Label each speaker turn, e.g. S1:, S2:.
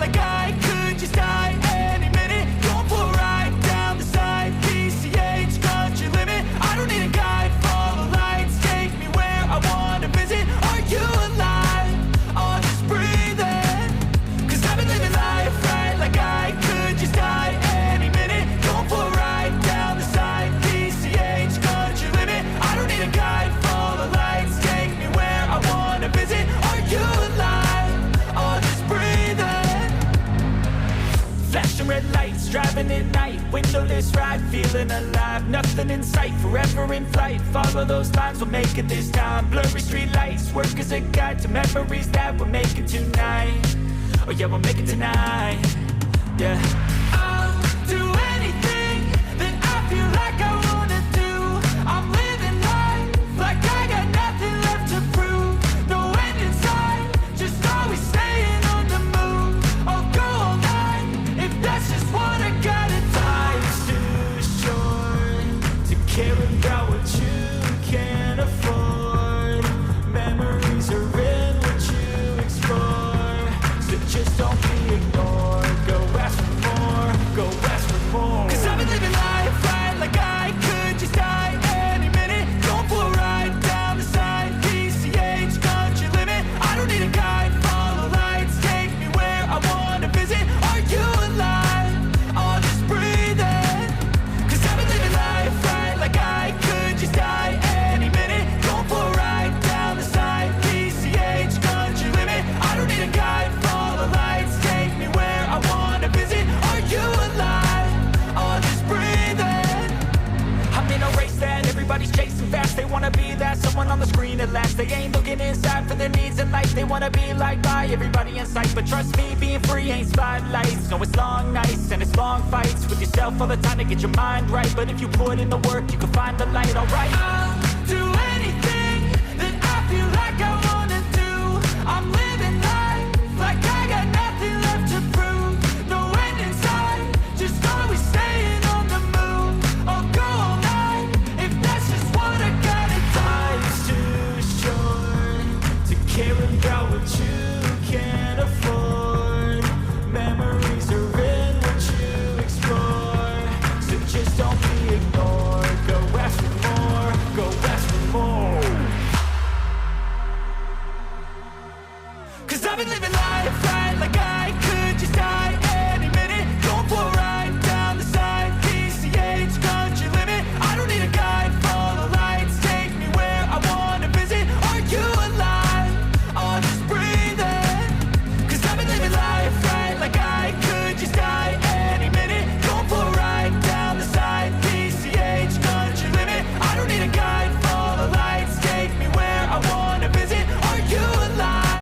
S1: like I could just die any minute. Going for a ride down the side, PCH, country limit. I don't need a guide, follow lights, take me where I wanna visit. Are you alive? Or just breathing? Cause I've been living life right like I could just die any minute. Going for a ride down the side, PCH, country limit. I don't need a guide, follow lights, take me where I wanna visit. Are you alive? Or just breathing? Flashing red lights, driving at night, windowless ride, feeling alive. Nothing in sight, forever in flight. Follow those lines, we'll make it this time. Blurry street lights, work as a guide to memories that we're making tonight. Oh yeah, we'll make it tonight. Yeah. I'll do anything that I feel like I wanna do. I'm living life like I got nothing left to prove. No end in sight, just always staying on the move. I'll go all night if that's just what I gotta do. Life's too short to care about what you can't afford. Memories are in what you explore, so just don't be ignored. Go ask for more, go ask for more. Cause I've been living life right like I could just die any minute. Going for a ride down the side, PCH, country limit. I don't need a guide, follow lights, take me where I wanna visit. Are you alive? Or just breathing? Cause I've been living life right like I could just die any minute. Going for a ride down the side, PCH, country limit. I don't need a guide, follow lights, take me where I wanna visit. Are you alive? Or just breathing? I'm in a race that everybody's chasing fast. They wanna be that someone on the screen at last. They ain't looking inside for their needs in life. They wanna be liked by everybody in sight. But trust me, being free ain't spotlights. No, it's long nights and it's long fights with yourself all the time to get your mind right. But if you put in the work, you can find the light, alright? I'll do anything that I feel like I wanna do. I'm living life like I got nothing left to prove. No end in sight, just always staying on the move. I'll go all night if that's just what I gotta do. Life's too short to care about what you can't afford. Memories are in what you explore, so just don't be ignored. Go ask for more, go ask for more. Cause I've been living life right like I